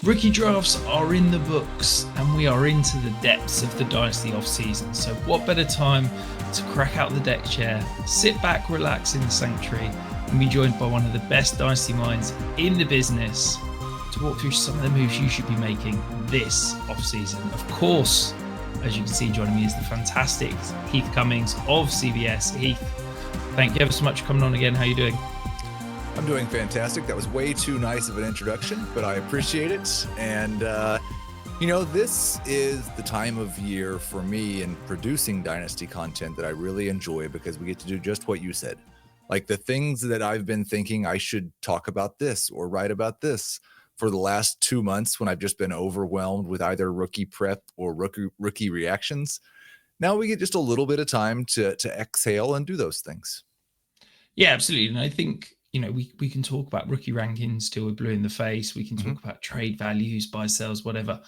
Rookie drafts are in the books and we are into the depths of the Dynasty offseason. So what better time to crack out the deck chair, sit back, relax in the sanctuary, and be joined by one of the best Dynasty minds in the business to walk through some of the moves you should be making this offseason. Of course, as you can see, joining me is the fantastic Heath Cummings of CBS. Heath, thank you ever so much for coming on again. How are you doing? I'm doing fantastic. That was way too nice of an introduction, but I appreciate it. And, this is the time of year for me in producing Dynasty content that I really enjoy because we get to do just what you said. Like the things that I've been thinking I should talk about this or write about this for the last 2 months when I've just been overwhelmed with either rookie prep or rookie reactions. Now we get just a little bit of time to exhale and do those things. Yeah, absolutely. And I think, we can talk about rookie rankings till we're blue in the face. We can talk about trade values, buy, sells, whatever.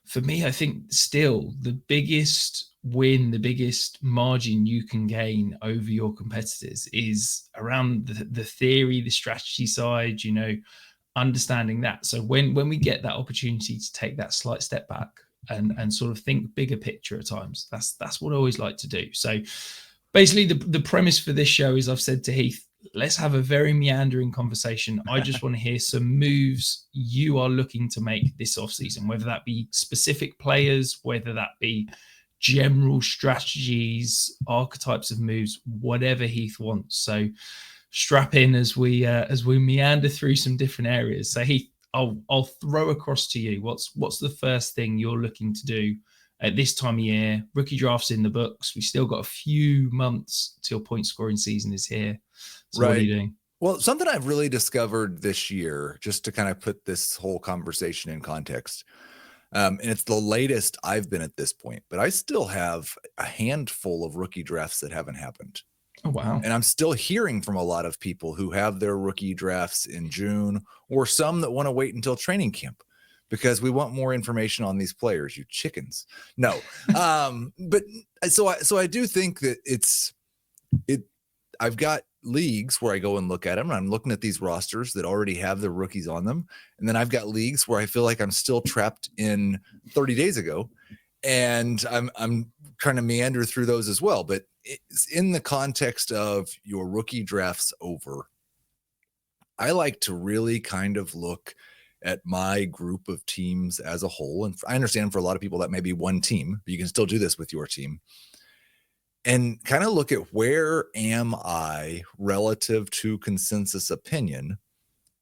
For me, I think still the biggest win, the biggest margin you can gain over your competitors is around the theory, the strategy side, understanding that. So when we get that opportunity to take that slight step back and sort of think bigger picture at times, that's what I always like to do. So basically the premise for this show is I've said to Heath, let's have a very meandering conversation. I just want to hear some moves you are looking to make this offseason, whether that be specific players, whether that be general strategies, archetypes of moves, whatever Heath wants. So strap in as we meander through some different areas. So Heath, I'll throw across to you. What's the first thing you're looking to do at this time of year? Rookie drafts in the books. We still got a few months till point scoring season is here. So right. What are you doing? Well, something I've really discovered this year, just to kind of put this whole conversation in context, and it's the latest I've been at this point, but I still have a handful of rookie drafts that haven't happened. Oh, wow. And I'm still hearing from a lot of people who have their rookie drafts in June, or some that want to wait until training camp because we want more information on these players, you chickens. No. But so I do think that I've got leagues where I go and look at them and I'm looking at these rosters that already have their rookies on them. And then I've got leagues where I feel like I'm still trapped in 30 days ago and I'm trying to meander through those as well. But it's in the context of your rookie drafts over, I like to really kind of look at my group of teams as a whole. And I understand for a lot of people that may be one team, but you can still do this with your team. And kind of look at where am I relative to consensus opinion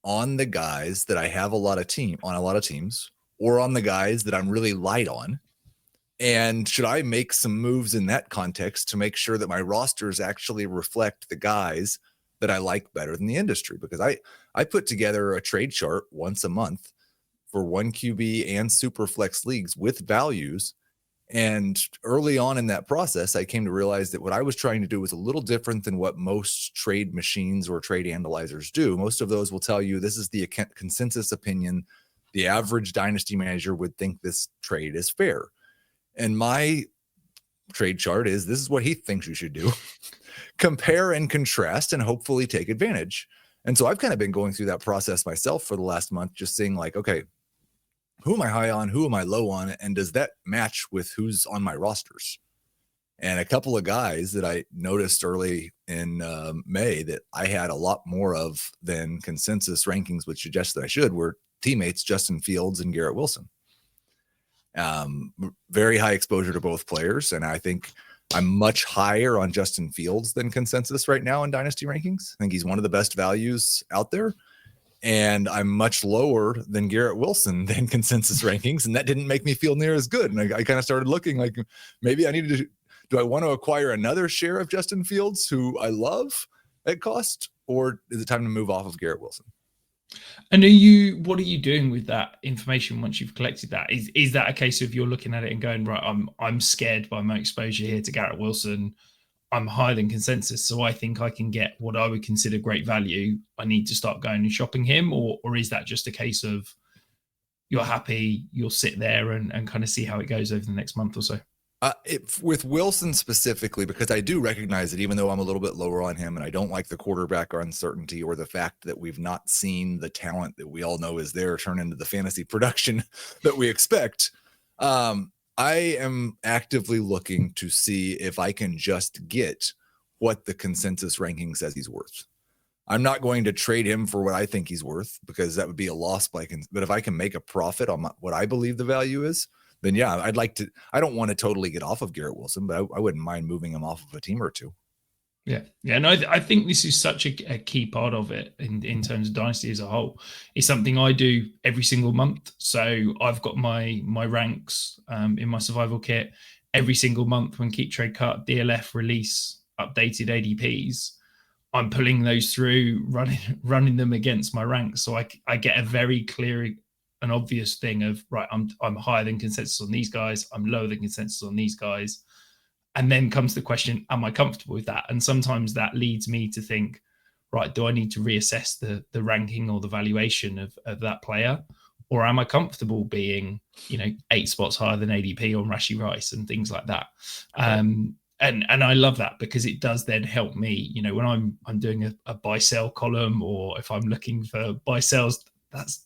on the guys that I have a lot of teams, or on the guys that I'm really light on. And should I make some moves in that context to make sure that my rosters actually reflect the guys that I like better than the industry? Because I put together a trade chart once a month for 1 QB and super flex leagues with values. And early on in that process, I came to realize that what I was trying to do was a little different than what most trade machines or trade analyzers do. Most of those will tell you this is the consensus opinion. The average dynasty manager would think this trade is fair. And my trade chart is this is what he thinks you should do. Compare and contrast and hopefully take advantage. And so I've kind of been going through that process myself for the last month, just saying like, okay, who am I high on? Who am I low on? And does that match with who's on my rosters? And a couple of guys that I noticed early in May that I had a lot more of than consensus rankings would suggest that I should were teammates Justin Fields and Garrett Wilson. Very high exposure to both players. And I think I'm much higher on Justin Fields than consensus right now in dynasty rankings. I think he's one of the best values out there. And I'm much lower than Garrett Wilson than consensus rankings. And that didn't make me feel near as good. And I kind of started looking like maybe I needed to, do I want to acquire another share of Justin Fields who I love at cost, or is it time to move off of Garrett Wilson? And what are you doing with that information once you've collected that? Is that a case of you're looking at it and going, right, I'm scared by my exposure here to Garrett Wilson. I'm higher than consensus, so I think I can get what I would consider great value. I need to start going and shopping him, or is that just a case of you're happy, you'll sit there and kind of see how it goes over the next month or so? With Wilson specifically, because I do recognize that even though I'm a little bit lower on him and I don't like the quarterback uncertainty or the fact that we've not seen the talent that we all know is there turn into the fantasy production that we expect, I am actively looking to see if I can just get what the consensus ranking says he's worth. I'm not going to trade him for what I think he's worth because that would be a loss but if I can make a profit on what I believe the value is, then yeah, I'd like to. I don't want to totally get off of Garrett Wilson, but I wouldn't mind moving him off of a team or two. Yeah. No, I think this is such a key part of it in terms of Dynasty as a whole. It's something I do every single month. So I've got my ranks in my survival kit every single month when Keep Trade Cut, DLF release updated ADPs. I'm pulling those through, running them against my ranks. So I get a very clear an obvious thing of, right, I'm higher than consensus on these guys, I'm lower than consensus on these guys. And then comes the question, am I comfortable with that? And sometimes that leads me to think, right, do I need to reassess the ranking or the valuation of that player? Or am I comfortable being, 8 spots higher than ADP on Rashee Rice and things like that? And I love that because it does then help me, when I'm doing a buy sell column, or if I'm looking for buy sells,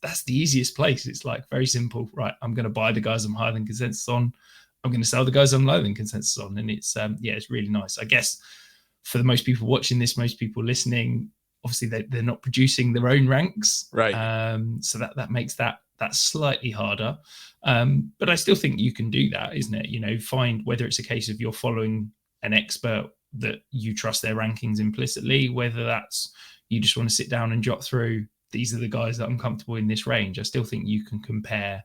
that's the easiest place. It's like very simple, right? I'm going to buy the guys I'm higher than consensus on. I'm going to sell the guys I'm lower than consensus on. And it's, it's really nice. I guess for the most people watching this, most people listening, obviously they're not producing their own ranks. Right. So that makes that slightly harder. But I still think you can do that, isn't it? Find whether it's a case of you're following an expert that you trust their rankings implicitly, whether that's you just want to sit down and jot through, these are the guys that I'm comfortable in this range. I still think you can compare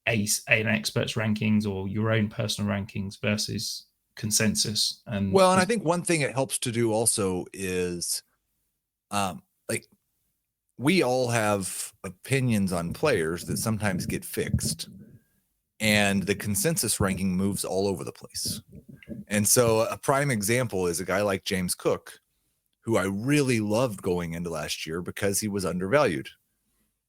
an expert's rankings or your own personal rankings versus consensus. And I think one thing it helps to do also is we all have opinions on players that sometimes get fixed, and the consensus ranking moves all over the place. And so a prime example is a guy like James Cook, who I really loved going into last year because he was undervalued.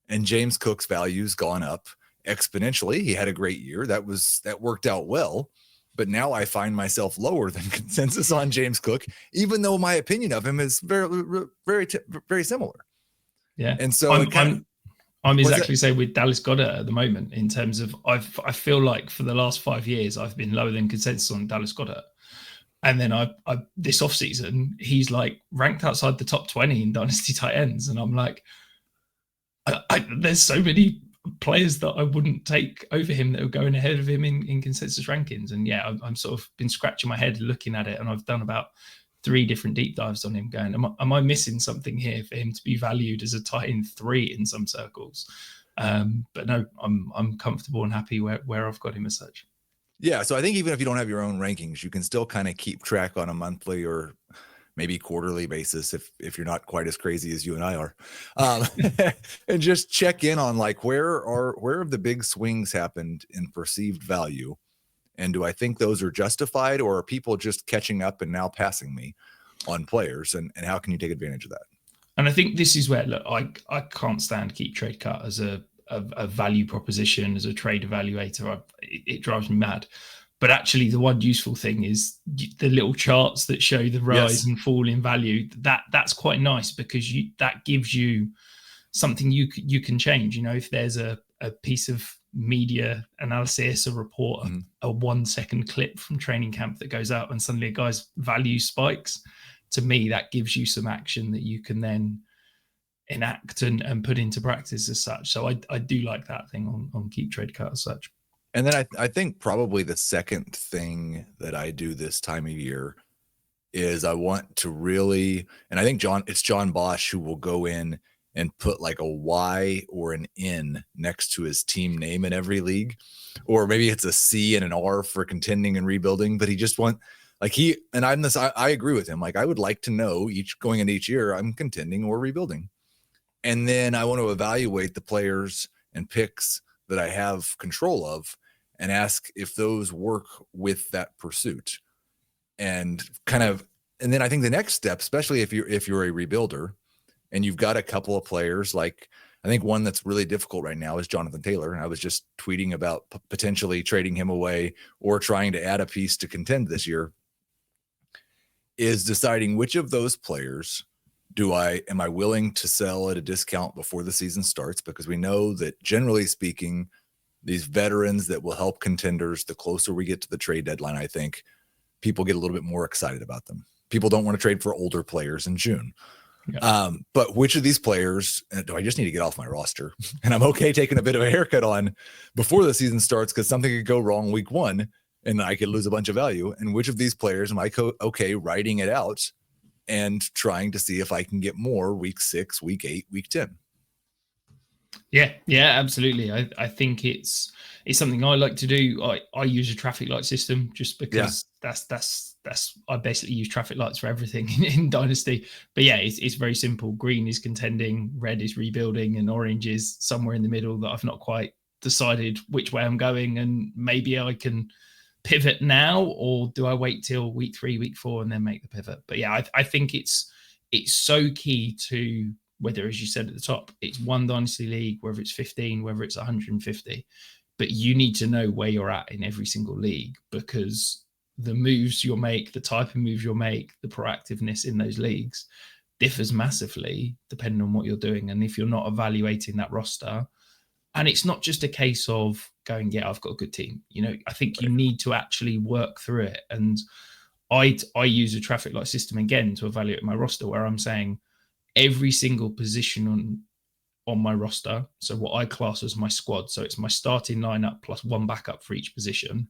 And James Cook's value's gone up exponentially. He had a great year. That worked out well. But now I find myself lower than consensus on James Cook, even though my opinion of him is very, very, very similar. Yeah. And so I'm exactly the same with Dallas Goedert at the moment in terms of I feel like for the last 5 years I've been lower than consensus on Dallas Goedert. And then I this offseason, he's like ranked outside the top 20 in Dynasty tight ends. And I'm like, there's so many players that I wouldn't take over him that are going ahead of him in consensus rankings. And yeah, I'm sort of been scratching my head looking at it. And I've done about 3 different deep dives on him going, am I missing something here for him to be valued as a tight end 3 in some circles? But no, I'm comfortable and happy where I've got him as such. Yeah, so I think even if you don't have your own rankings, you can still kind of keep track on a monthly or maybe quarterly basis if you're not quite as crazy as you and I are, and just check in on like where have the big swings happened in perceived value, and do I think those are justified, or are people just catching up and now passing me on players, and how can you take advantage of that? And I think this is where, look, I can't stand Keep Trade Cut as a value proposition, as a trade evaluator. It drives me mad. But actually, the one useful thing is the little charts that show the rise and fall in value. That's quite nice because that gives you something you can change. If there's a piece of media analysis, a report, a 1 second clip from training camp that goes out and suddenly a guy's value spikes, to me, that gives you some action that you can then enact and put into practice as such. So I do like that thing on Keep Trade Cut as such. And then I think probably the second thing that I do this time of year is I want to really, and I think it's John Bosch who will go in and put like a Y or an N next to his team name in every league, or maybe it's a C and an R for contending and rebuilding. But he just I agree with him. Like, I would like to know going into each year, I'm contending or rebuilding. And then I want to evaluate the players and picks that I have control of and ask if those work with that pursuit. And and then I think the next step, especially if you're a rebuilder and you've got a couple of players like I think one that's really difficult right now is Jonathan Taylor. And I was just tweeting about potentially trading him away or trying to add a piece to contend this year, is deciding which of those players am I willing to sell at a discount before the season starts? Because we know that generally speaking, these veterans that will help contenders, the closer we get to the trade deadline, I think people get a little bit more excited about them. People don't want to trade for older players in June. Yeah. But which of these players do I just need to get off my roster? And I'm okay taking a bit of a haircut on before the season starts because something could go wrong week 1 and I could lose a bunch of value. And which of these players am I okay writing it out and trying to see if I can get more week 6, week 8, week 10? Yeah, absolutely. I think it's something I like to do. I use a traffic light system just because that's I basically use traffic lights for everything in Dynasty. But yeah, it's very simple. Green is contending, red is rebuilding, and orange is somewhere in the middle that I've not quite decided which way I'm going. And maybe I can pivot now, or do I wait till week 3, week 4, and then make the pivot? But yeah, I think it's so key to, whether, as you said at the top, it's one Dynasty league, whether it's 15, whether it's 150, but you need to know where you're at in every single league, because the moves you'll make, the type of moves you'll make, the proactiveness in those leagues differs massively depending on what you're doing. And if you're not evaluating that roster, and it's not just a case of going, yeah, I've got a good team. I think you need to actually work through it. And I use a traffic light system again to evaluate my roster, where I'm saying every single position on my roster, so what I class as my squad, so it's my starting lineup plus one backup for each position.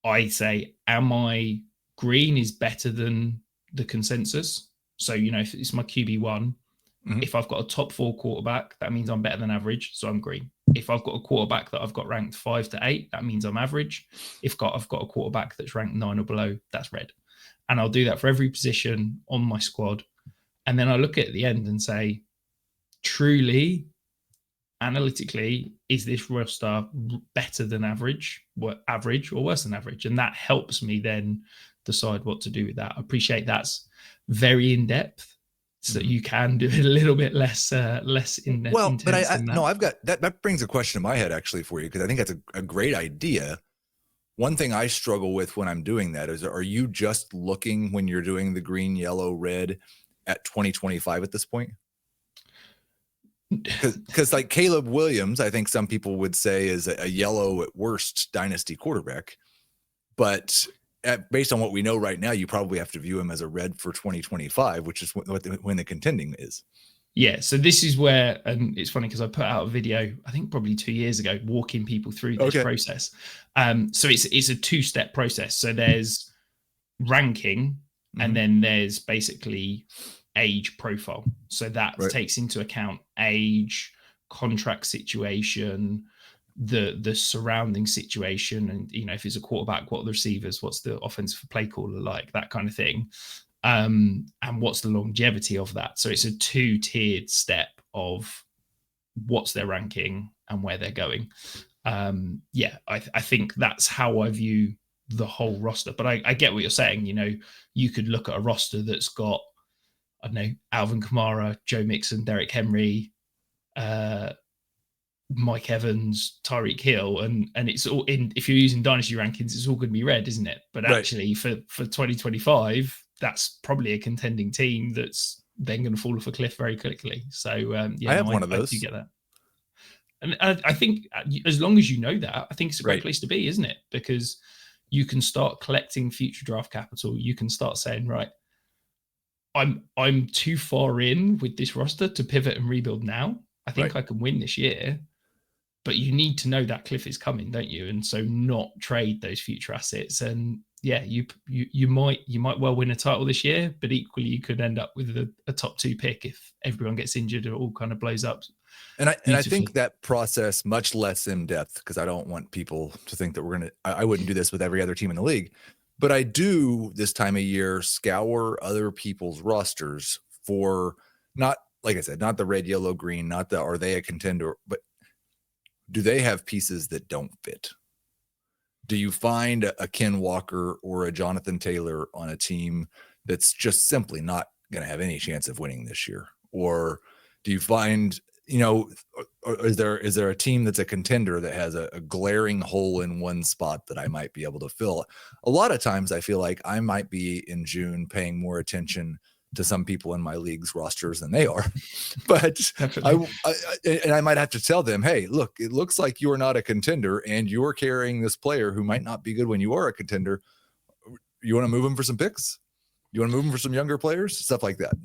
I say, am I green is better than the consensus? So, if it's my QB1, if I've got a top 4 quarterback, that means I'm better than average, so I'm green. If I've got a quarterback that I've got ranked 5 to 8, that means I'm average. If I've got a quarterback that's ranked 9 or below, that's red. And I'll do that for every position on my squad. And then I look at the end and say, truly, analytically, is this roster better than average or worse than average? And that helps me then decide what to do with that. I appreciate that's very in depth, so you can do it a little bit less in depth. Well, but I've got that brings a question in my head actually for you, because I think that's a great idea. One thing I struggle with when I'm doing that is, are you just looking when you're doing the green, yellow, red at 2025 at this point? Because like Caleb Williams, I think some people would say is a yellow at worst Dynasty quarterback, but based on what we know right now, you probably have to view him as a red for 2025, which is when the contending is. Yeah, so this is where, and it's funny because I put out a video, I think probably 2 years ago, walking people through this process. So it's a 2-step process. So there's ranking, and then there's basically age profile. So that takes into account age, contract situation, the surrounding situation, and if it's a quarterback, what are the receivers, what's the offensive play caller like, that kind of thing. And what's the longevity of that? So it's a 2-tiered step of what's their ranking and where they're going. I think that's how I view the whole roster. But I get what you're saying. You could look at a roster that's got, I don't know, Alvin Kamara, Joe Mixon, Derrick Henry, Mike Evans, Tyreek Hill, and it's all in. If you're using Dynasty rankings, it's all going to be red, isn't it? But actually, for 2025, that's probably a contending team that's then going to fall off a cliff very quickly. So I have one of those. You get that, and I think as long as you know that, I think it's a great place to be, isn't it? Because you can start collecting future draft capital. You can start saying, right, I'm too far in with this roster to pivot and rebuild now. I think I can win this year. But you need to know that cliff is coming, don't you? And so not trade those future assets. And yeah, you might well win a title this year, but equally you could end up with a top 2 pick if everyone gets injured. It all kind of blows up. And I think that process, much less in depth, because I don't want people to think that I wouldn't do this with every other team in the league, but I do this time of year scour other people's rosters for, not, like I said, not the red, yellow, green, not the, are they a contender, but do they have pieces that don't fit? Do you find a Ken Walker or a Jonathan Taylor on a team that's just simply not going to have any chance of winning this year? Or do you find is there a team that's a contender that has a glaring hole in one spot that I might be able to fill? A lot of times I feel like I might be in June paying more attention to some people in my league's rosters than they are, but I might have to tell them, hey, look, it looks like you're not a contender and you're carrying this player who might not be good when you are a contender. You want to move him for some picks? You want to move him for some younger players? Stuff like that.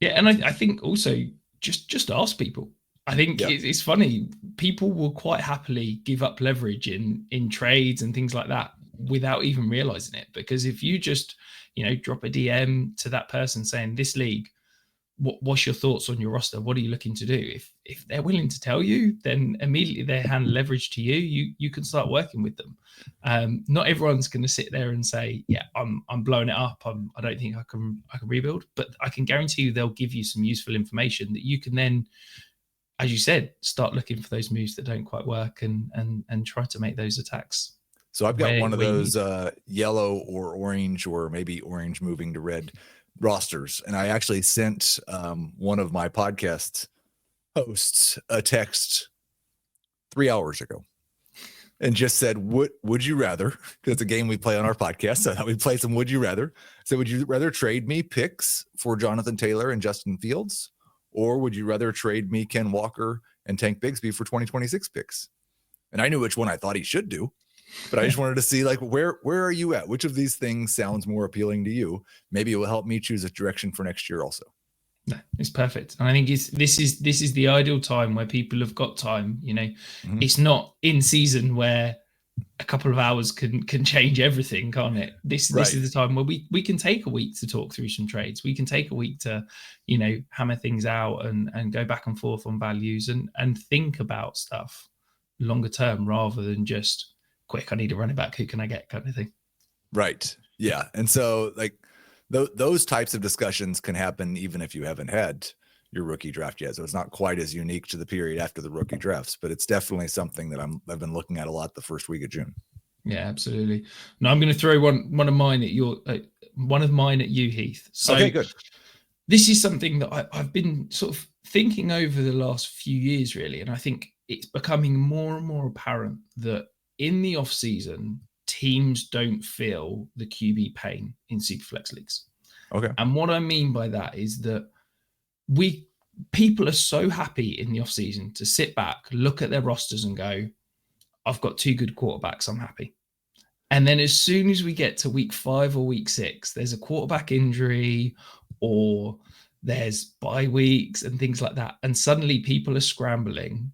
Yeah. And I think also just ask people. I think it's funny. People will quite happily give up leverage in trades and things like that without even realizing it. Because if you just, drop a DM to that person saying, this league, what's your thoughts on your roster? What are you looking to do? If they're willing to tell you, then immediately they hand leverage to you. You can start working with them. Not everyone's going to sit there and say, yeah, I'm blowing it up. I don't think I can rebuild, but I can guarantee you they'll give you some useful information that you can then, as you said, start looking for those moves that don't quite work and try to make those attacks. So I've got one of those yellow or orange, or maybe orange moving to red rosters. And I actually sent one of my podcast hosts a text 3 hours ago and just said, would you rather, because it's a game we play on our podcast, so we play some would you rather. So would you rather trade me picks for Jonathan Taylor and Justin Fields? Or would you rather trade me Ken Walker and Tank Bigsby for 2026 picks? And I knew which one I thought he should do, but I just wanted to see, like, where are you at? Which of these things sounds more appealing to you? Maybe it will help me choose a direction for next year also. No, it's perfect. And I think this is the ideal time where people have got time. It's not in season where a couple of hours can change everything, can't it? This is the time where we can take a week to talk through some trades. We can take a week to, hammer things out and go back and forth on values and think about stuff longer term rather than just quick, I need a running back, who can I get, kind of thing. Right. Yeah. And so, like, those types of discussions can happen even if you haven't had your rookie draft yet. So it's not quite as unique to the period after the rookie drafts, but it's definitely something that I've been looking at a lot the first week of June. Yeah, absolutely. Now I'm going to throw one of mine at you, Heath. So okay, good. This is something that I've been sort of thinking over the last few years, really. And I think it's becoming more and more apparent that in the off season, teams don't feel the QB pain in Superflex leagues. Okay. And what I mean by that is that people are so happy in the off season to sit back, look at their rosters and go, I've got 2 good quarterbacks, I'm happy. And then as soon as we get to week 5 or week 6, there's a quarterback injury or there's bye weeks and things like that. And suddenly people are scrambling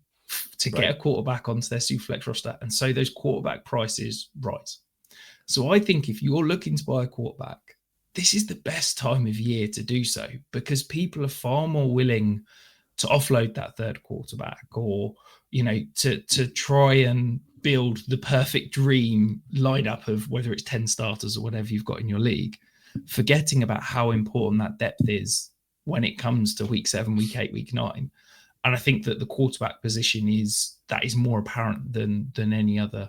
to get a quarterback onto their Superflex roster. And so those quarterback prices rise. So I think if you're looking to buy a quarterback, this is the best time of year to do so, because people are far more willing to offload that third quarterback or, to try and build the perfect dream lineup of whether it's 10 starters or whatever you've got in your league, forgetting about how important that depth is when it comes to week 7, week 8, week 9. And I think that the quarterback position is more apparent than any other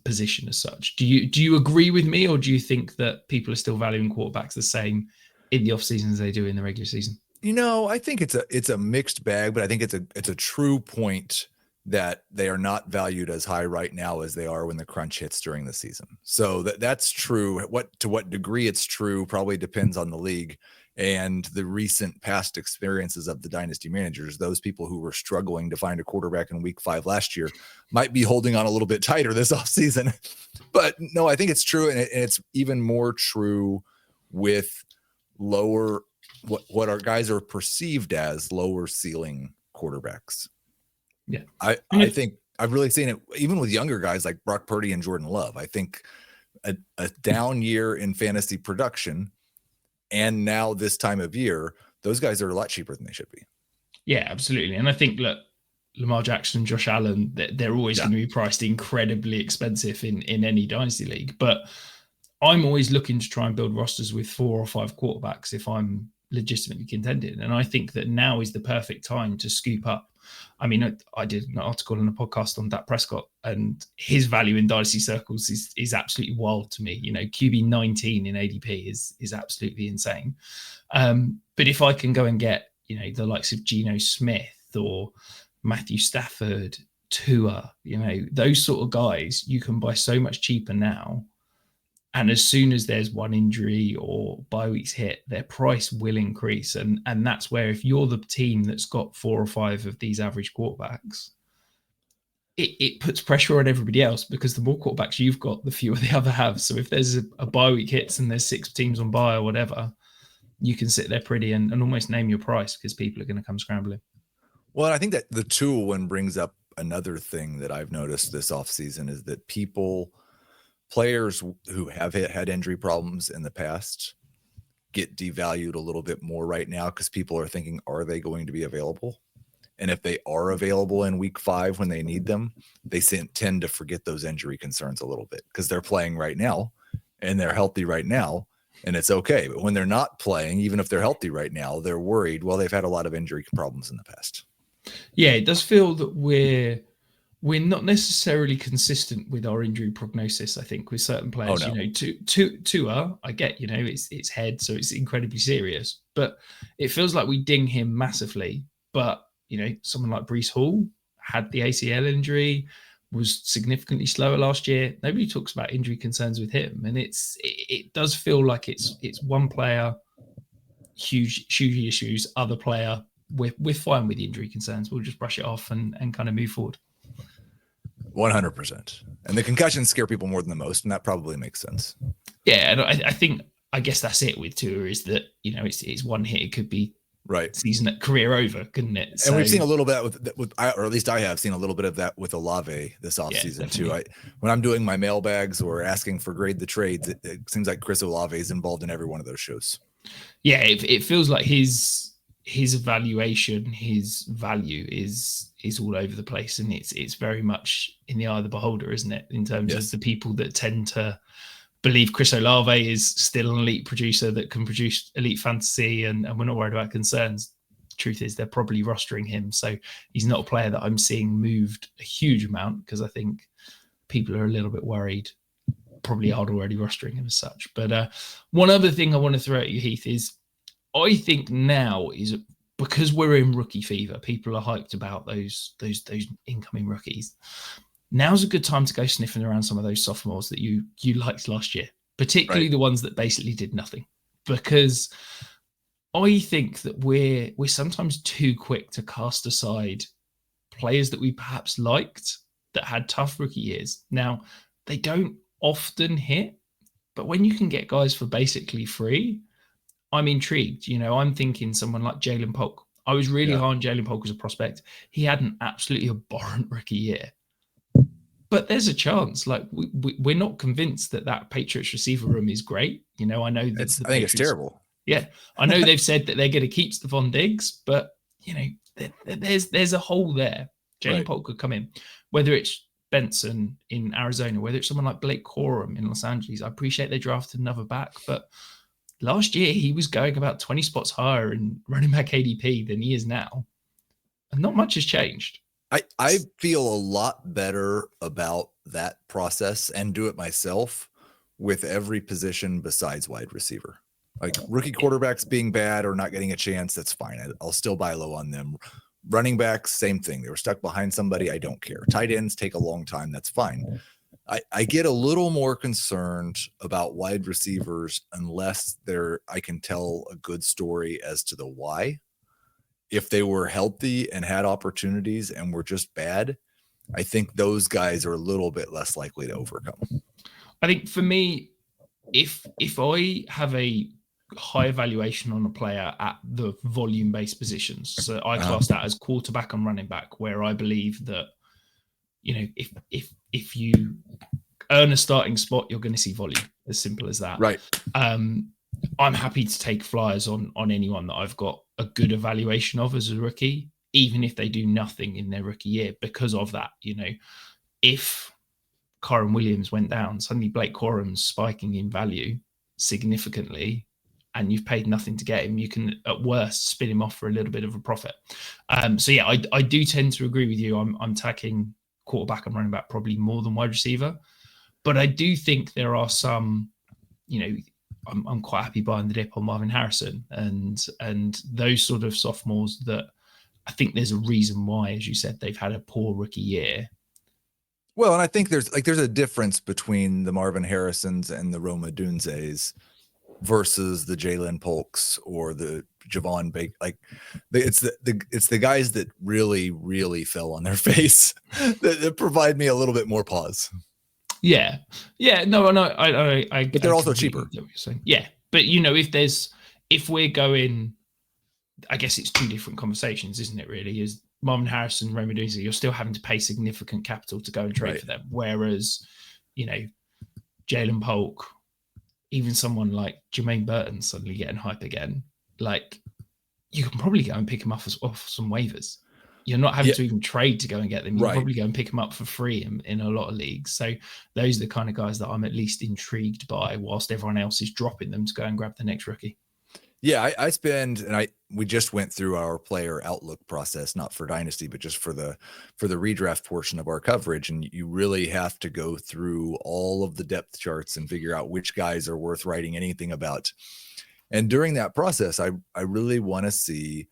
position as such. Do you agree with me, or do you think that people are still valuing quarterbacks the same in the off season as they do in the regular season? I think it's a mixed bag, but I think it's a true point that they are not valued as high right now as they are when the crunch hits during the season. So that's true. To what degree it's true probably depends on the league and the recent past experiences of the dynasty managers. Those people who were struggling to find a quarterback in week 5 last year might be holding on a little bit tighter this offseason. But no, I think it's true. And it's even more true with lower, what our guys are perceived as lower ceiling quarterbacks. Yeah. I think I've really seen it even with younger guys like Brock Purdy and Jordan Love. I think a down year in fantasy production, and now this time of year, those guys are a lot cheaper than they should be. Yeah, absolutely. And I think, look, Lamar Jackson, Josh Allen, they're always going to be priced incredibly expensive in any dynasty league. But I'm always looking to try and build rosters with 4 or 5 quarterbacks if I'm legitimately contending. And I think that now is the perfect time to scoop up. I mean, I did an article on a podcast on Dak Prescott, and his value in dynasty circles is absolutely wild to me. QB 19 in ADP is absolutely insane. But if I can go and get, the likes of Geno Smith or Matthew Stafford, Tua, those sort of guys you can buy so much cheaper now. And as soon as there's one injury or bye weeks hit, their price will increase. And that's where, if you're the team that's got 4 or 5 of these average quarterbacks, it puts pressure on everybody else, because the more quarterbacks you've got, the fewer the other have. So if there's a bye week hits and there's 6 teams on bye or whatever, you can sit there pretty and almost name your price, because people are going to come scrambling. Well, I think that the tool one brings up another thing that I've noticed this offseason is that players who have had injury problems in the past get devalued a little bit more right now, because people are thinking, are they going to be available? And if they are available in week 5 when they need them, they tend to forget those injury concerns a little bit, because they're playing right now and they're healthy right now, and it's okay. But when they're not playing, even if they're healthy right now, they're worried. Well, they've had a lot of injury problems in the past. Yeah, it does feel that we're not necessarily consistent with our injury prognosis, I think, with certain players. Oh, no. Tua, I get, it's head, so it's incredibly serious, but it feels like we ding him massively. But, someone like Breece Hall had the ACL injury, was significantly slower last year. Nobody talks about injury concerns with him. And it does feel like it's one player, huge issues, other player, we're fine with the injury concerns. We'll just brush it off and kind of move forward. 100%. And the concussions scare people more than the most, and that probably makes sense. Yeah, and I guess that's it with Tua, is that it's one hit, it could be right season career over, couldn't it? And we've seen a little bit with or at least I have seen a little bit of that with Olave this offseason too. When I'm doing my mailbags or asking for grade the trades, it seems like Chris Olave is involved in every one of those shows. Yeah, it feels like his evaluation, his value is all over the place, and it's very much in the eye of the beholder, isn't it? In terms of the people that tend to believe Chris Olave is still an elite producer that can produce elite fantasy, and we're not worried about concerns. Truth is, they're probably rostering him, so he's not a player that I'm seeing moved a huge amount, because I think people are a little bit worried, probably aren't already rostering him as such. But one other thing I want to throw at you, Heath, is I think now is, because we're in rookie fever, people are hyped about those incoming rookies. Now's a good time to go sniffing around some of those sophomores that you liked last year, particularly the ones that basically did nothing, because I think that we're sometimes too quick to cast aside players that we perhaps liked that had tough rookie years. Now, they don't often hit, but when you can get guys for basically free, I'm intrigued. I'm thinking someone like Jalen Polk. I was really high on Jalen Polk as a prospect. He had an absolutely abhorrent rookie year. But there's a chance. Like, we're not convinced that Patriots receiver room is great. I know that I think it's terrible. Yeah, I know they've said that they're going to keep Stephon Diggs, but there's a hole there. Jalen Polk could come in, whether it's Benson in Arizona, whether it's someone like Blake Corum in Los Angeles. I appreciate they drafted another back, but last year he was going about 20 spots higher in running back ADP than he is now, and not much has changed. I feel a lot better about that process and do it myself with every position besides wide receiver. Like rookie quarterbacks being bad or not getting a chance, that's fine. I'll still buy low on them. Running backs, same thing. They were stuck behind somebody. I don't care. Tight ends take a long time. That's fine. I get a little more concerned about wide receivers unless I can tell a good story as to the why. If they were healthy and had opportunities and were just bad, I think those guys are a little bit less likely to overcome. I think for me, if I have a high evaluation on a player at the volume-based positions, so I class that as quarterback and running back, where I believe that, if you earn a starting spot, you're going to see volume. As simple as that. Right. I'm happy to take flyers on anyone that I've got a good evaluation of as a rookie, even if they do nothing in their rookie year, because of that. If Kyren Williams went down, suddenly Blake Corum's spiking in value significantly, and you've paid nothing to get him, you can at worst spin him off for a little bit of a profit. So yeah, I do tend to agree with you. I'm tacking quarterback and running back probably more than wide receiver, but I do think there are some, I'm quite happy buying the dip on Marvin Harrison and those sort of sophomores that I think there's a reason why, as you said, they've had a poor rookie year. Well, and I think there's a difference between the Marvin Harrisons and the Roma Dunzes versus the Jalen Polks or the Javon Bake. It's the guys that really, really fell on their face that provide me a little bit more pause. Yeah. No, I but they're also cheaper. Yeah. But if we're going, I guess it's two different conversations, isn't it? Really, is Marvin Harrison, Roma Dunze, you're still having to pay significant capital to go and trade for them. Whereas, Jalen Polk, even someone like Jermaine Burton suddenly getting hype again, like you can probably go and pick him off some waivers. You're not having to even trade to go and get them. You can probably go and pick them up for free in a lot of leagues. So those are the kind of guys that I'm at least intrigued by, whilst everyone else is dropping them to go and grab the next rookie. Yeah, we just went through our player outlook process, not for Dynasty, but just for the redraft portion of our coverage. And you really have to go through all of the depth charts and figure out which guys are worth writing anything about. And during that process, I really want to see,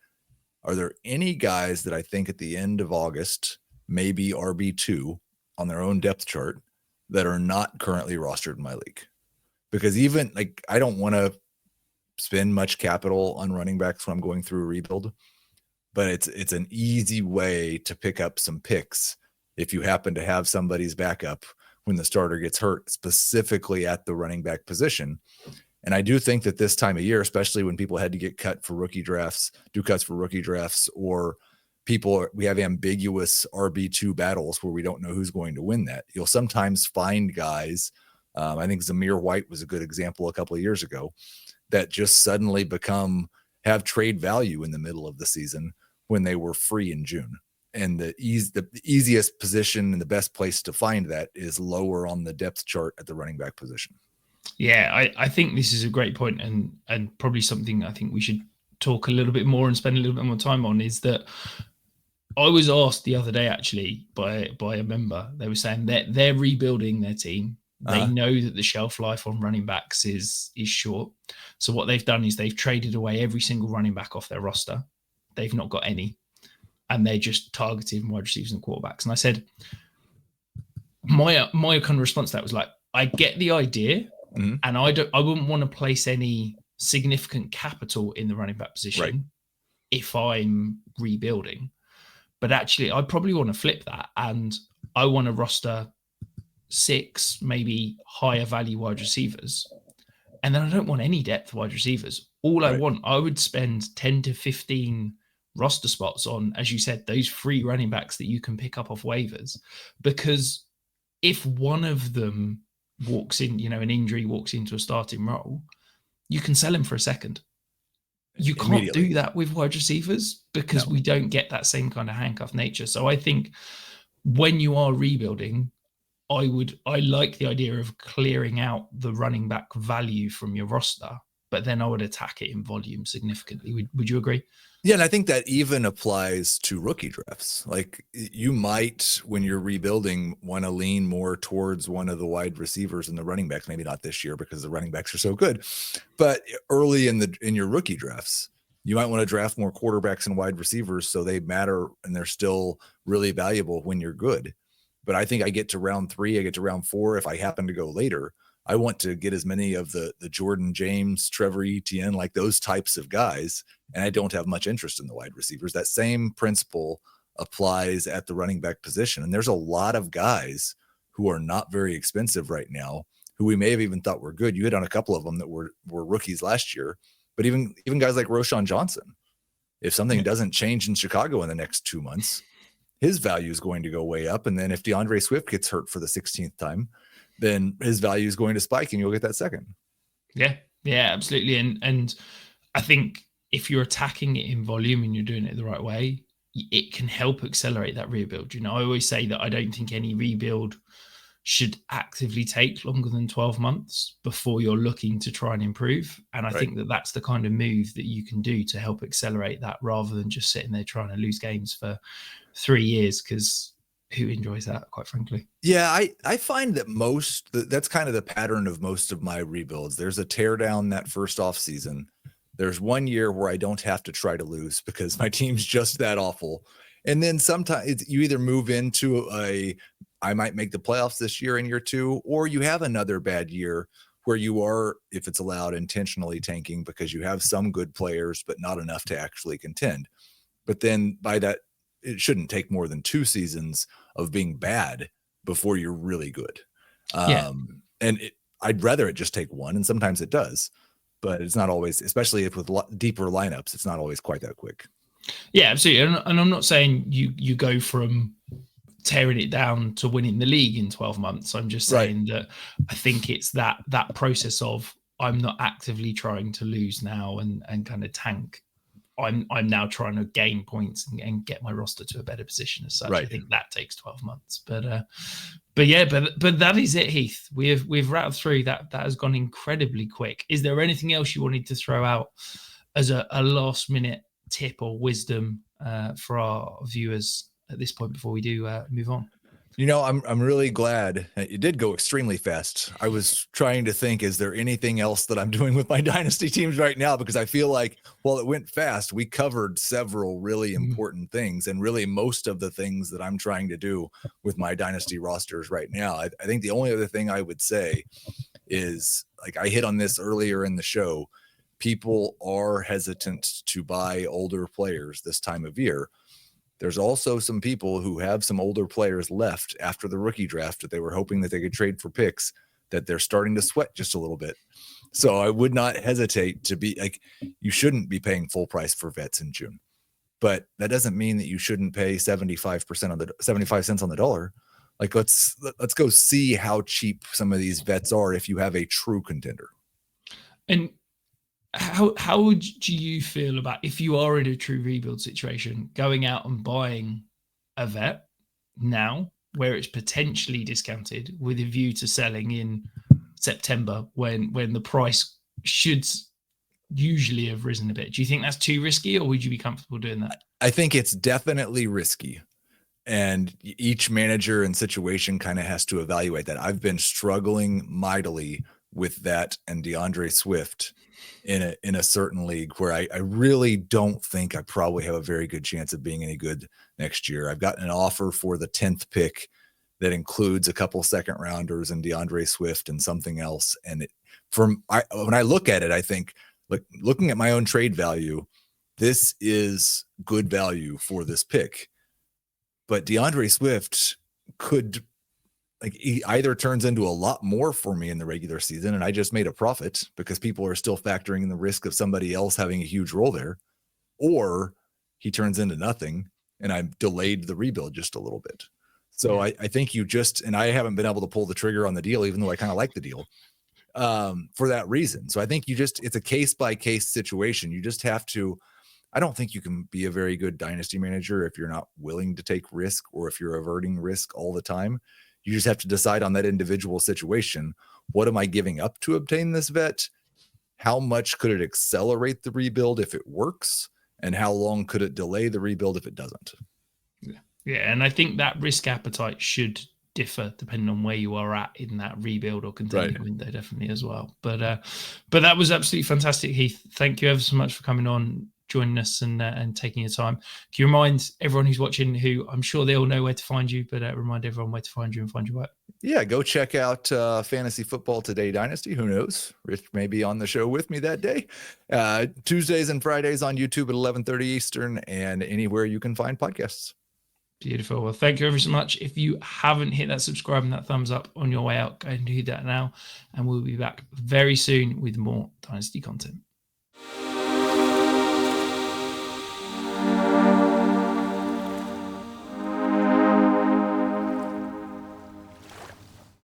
are there any guys that I think at the end of August, maybe RB2 on their own depth chart, that are not currently rostered in my league? Because even I don't want to spend much capital on running backs when I'm going through a rebuild, but it's an easy way to pick up some picks if you happen to have somebody's backup when the starter gets hurt, specifically at the running back position. And I do think that this time of year, especially when people had to get cut for rookie drafts, do cuts for rookie drafts, or we have ambiguous RB2 battles where we don't know who's going to win that. You'll sometimes find guys, I think Zamir White was a good example a couple of years ago, that just suddenly have trade value in the middle of the season when they were free in June. And the easiest position and the best place to find that is lower on the depth chart at the running back position. Yeah, I think this is a great point, and probably something I think we should talk a little bit more and spend a little bit more time on, is that I was asked the other day actually by a member. They were saying that they're rebuilding their team. They know that the shelf life on running backs is short. So what they've done is they've traded away every single running back off their roster. They've not got any. And they're just targeting wide receivers and quarterbacks. And I said, my kind of response to that was like, I get the idea, and I wouldn't want to place any significant capital in the running back position if I'm rebuilding. But actually, I probably want to flip that, and I want to roster 6 maybe higher value wide receivers, and then I don't want any depth wide receivers. All I want, I would spend 10 to 15 roster spots on, as you said, those free running backs that you can pick up off waivers, because if one of them walks in, an injury walks into a starting role, you can sell him for a second. You can't do that with wide receivers because we don't get that same kind of handcuff nature. So I think when you are rebuilding, I like the idea of clearing out the running back value from your roster, but then I would attack it in volume significantly. Would you agree? Yeah, and I think that even applies to rookie drafts. Like, you might, when you're rebuilding, want to lean more towards one of the wide receivers and the running backs. Maybe not this year because the running backs are so good, but early in your rookie drafts, you might want to draft more quarterbacks and wide receivers so they matter and they're still really valuable when you're good. But I think I get to round 3, I get to round 4. If I happen to go later, I want to get as many of the Jordan James, Trevor Etienne, like those types of guys. And I don't have much interest in the wide receivers. That same principle applies at the running back position. And there's a lot of guys who are not very expensive right now, who we may have even thought were good. You hit on a couple of them that were rookies last year, but even guys like Roschon Johnson, if something doesn't change in Chicago in the next 2 months, his value is going to go way up. And then if DeAndre Swift gets hurt for the 16th time, then his value is going to spike and you'll get that second. Yeah, absolutely. And I think if you're attacking it in volume and you're doing it the right way, it can help accelerate that rebuild. I always say that I don't think any rebuild should actively take longer than 12 months before you're looking to try and improve. And I think that that's the kind of move that you can do to help accelerate that, rather than just sitting there trying to lose games for 3 years. Because who enjoys that, quite frankly. Yeah, I find that that's kind of the pattern of most of my rebuilds. There's a tear down that first off season. There's 1 year where I don't have to try to lose because my team's just that awful. And then sometimes you either move into I might make the playoffs this year in year 2, or you have another bad year where you are, if it's allowed, intentionally tanking because you have some good players, but not enough to actually contend. But then by that, it shouldn't take more than 2 seasons of being bad before you're really good. And I'd rather it just take 1, and sometimes it does, but it's not always, especially if with deeper lineups, it's not always quite that quick. Yeah, absolutely. And I'm not saying you go from tearing it down to winning the league in 12 months. I'm just saying that I think it's that process of I'm not actively trying to lose now and kind of tank. I'm now trying to gain points and get my roster to a better position as such. I think that takes 12 months. But that is it, Heath. We've rattled through that. That has gone incredibly quick. Is there anything else you wanted to throw out as a last minute tip or wisdom for our viewers at this point before we do move on? I'm really glad it did go extremely fast. I was trying to think, is there anything else that I'm doing with my dynasty teams right now? Because I feel like, while it went fast, we covered several really important things, and really most of the things that I'm trying to do with my dynasty rosters right now. I think the only other thing I would say is, like I hit on this earlier in the show, people are hesitant to buy older players this time of year. There's also some people who have some older players left after the rookie draft that they were hoping that they could trade for picks that they're starting to sweat just a little bit. So I would not hesitate to be like, you shouldn't be paying full price for vets in June, but that doesn't mean that you shouldn't pay 75 cents on the dollar. Like let's go see how cheap some of these vets are if you have a true contender. And how would you feel about, if you are in a true rebuild situation, going out and buying a vet now where it's potentially discounted with a view to selling in September when the price should usually have risen a bit? Do you think that's too risky, or would you be comfortable doing that? I think it's definitely risky, and each manager and situation kind of has to evaluate that. I've been struggling mightily with that and DeAndre Swift in a certain league where I really don't think I probably have a very good chance of being any good next year. I've gotten an offer for the 10th pick that includes a couple second rounders and DeAndre Swift and something else. And when I look at it, I think, looking at my own trade value, this is good value for this pick. But DeAndre Swift could, he either turns into a lot more for me in the regular season and I just made a profit because people are still factoring in the risk of somebody else having a huge role there, or he turns into nothing and I've delayed the rebuild just a little bit. So I think and I haven't been able to pull the trigger on the deal, even though I kind of like the deal for that reason. So I think it's a case by case situation. You just have to, I don't think you can be a very good dynasty manager if you're not willing to take risk, or if you're averting risk all the time. You just have to decide on that individual situation. What am I giving up to obtain this vet? How much could it accelerate the rebuild if it works? And how long could it delay the rebuild if it doesn't? Yeah. And I think that risk appetite should differ depending on where you are at in that rebuild or contending window, definitely as well. But that was absolutely fantastic, Heath. Thank you ever so much for coming on, joining us and taking your time. Can you remind everyone who's watching, who I'm sure they all know where to find you, but remind everyone where to find you and find your work? Yeah, go check out Fantasy Football Today Dynasty. Who knows? Rich may be on the show with me that day. Tuesdays and Fridays on YouTube at 11:30 Eastern and anywhere you can find podcasts. Beautiful. Well, thank you ever so much. If you haven't hit that subscribe and that thumbs up on your way out, go and do that now. And we'll be back very soon with more Dynasty content.